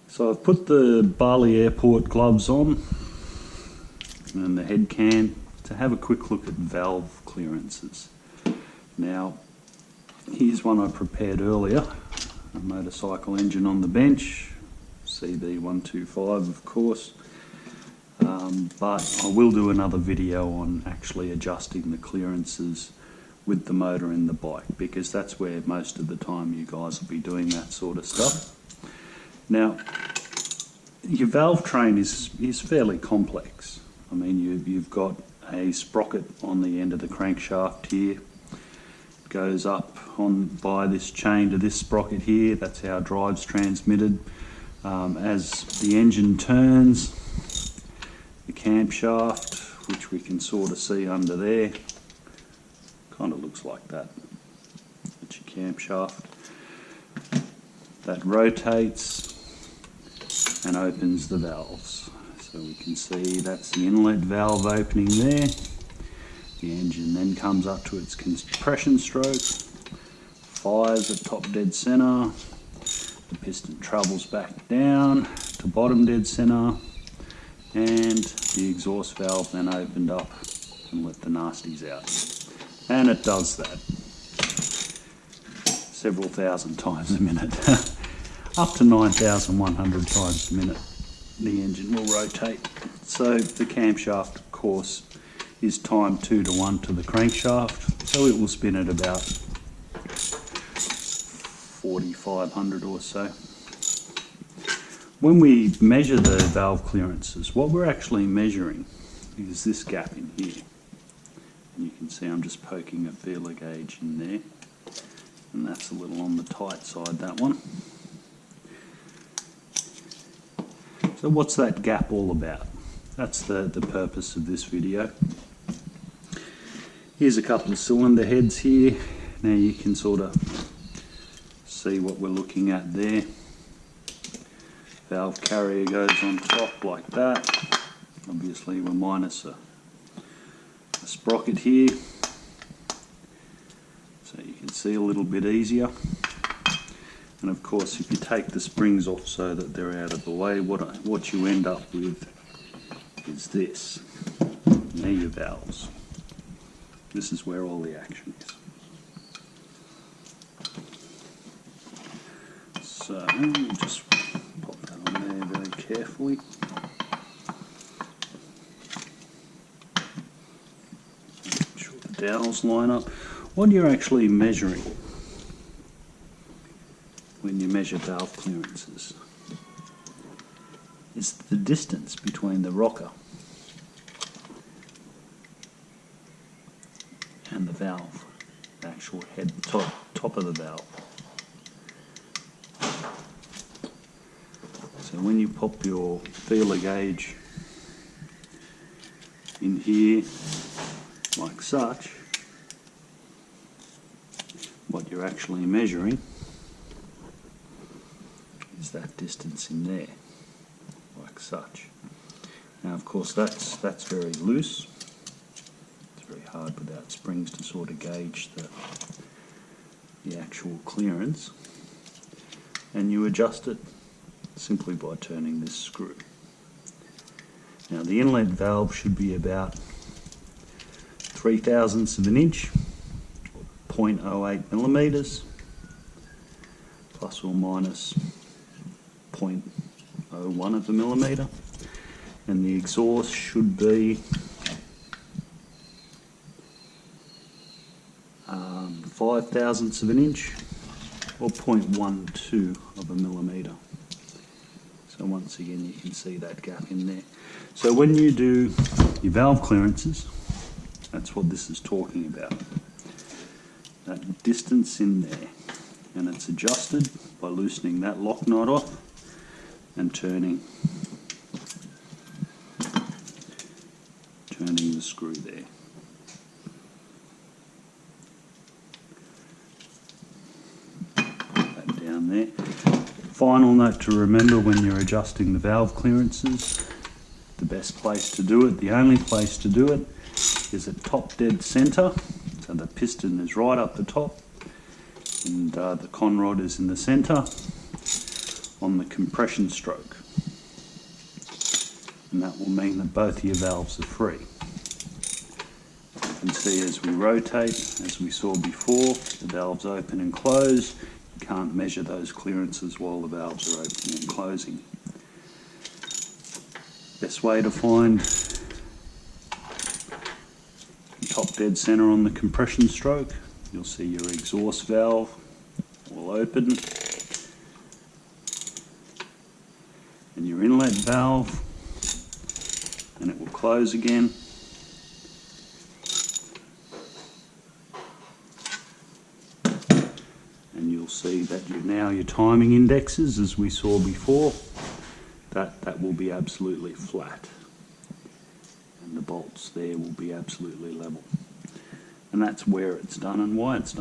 So I've put the Bali Airport gloves on and the head can to have a quick look at valve clearances. Now, here's one I prepared earlier, a motorcycle engine on the bench, CB125 of course, but I will do another video on actually adjusting the clearances with the motor in the bike, because that's where most of the time you guys will be doing that sort of stuff. Now, your valve train is fairly complex. I mean, you've got a sprocket on the end of the crankshaft here. It goes up on by this chain to this sprocket here. That's how drive's transmitted. As the engine turns, the camshaft, which we can sort of see under there, kind of looks like that. That's your camshaft. That rotates and opens the valves. So we can see that's the inlet valve opening there. The engine then comes up to its compression stroke, fires at top dead center, the piston travels back down to bottom dead center, and the exhaust valve then opened up and let the nasties out. And it does that several thousand times a minute. Up to 9,100 times a minute the engine will rotate. So the camshaft, of course, is timed 2 to 1 to the crankshaft, so it will spin at about 4,500 or so. When we measure the valve clearances, what we're actually measuring is this gap in here. And you can see I'm just poking a feeler gauge in there, and that's a little on the tight side, that one. So what's that gap all about? That's the purpose of this video. Here's a couple of cylinder heads here. Now you can sort of see what we're looking at there. Valve carrier goes on top like that. Obviously we're minus a sprocket here, so you can see a little bit easier. And of course, if you take the springs off so that they're out of the way, what you end up with is this. They're your valves. This is where all the action is. So we'll just pop that on there very carefully. Make sure the dowels line up. What you're actually measuring when you measure valve clearances is the distance between the rocker and the valve, the actual head top of the valve. So when you pop your feeler gauge in here like such, what you're actually measuring is that distance in there, like such. Now of course that's very loose. It's very hard without springs to sort of gauge the actual clearance, and you adjust it simply by turning this screw. Now the inlet valve should be about 0.03 of an inch, or 0.08 millimeters, plus or minus 0.01 of a millimeter, and the exhaust should be 0.05 of an inch, or 0.12 of a millimeter. So once again you can see that gap in there. So when you do your valve clearances, that's what this is talking about, that distance in there, and it's adjusted by loosening that lock nut off and turning the screw there. Put that down there. Final note to remember when you're adjusting the valve clearances, the best place to do it, the only place to do it, is at top dead center. So the piston is right up the top and the con rod is in the center. on the compression stroke. And that will mean that both of your valves are free. You can see as we rotate, as we saw before, the valves open and close. You can't measure those clearances while the valves are opening and closing. Best way to find top dead center on the compression stroke, you'll see your exhaust valve will open and your inlet valve, and it will close again. And you'll see that your timing indexes, as we saw before, that will be absolutely flat. And the bolts there will be absolutely level. And that's where it's done and why it's done.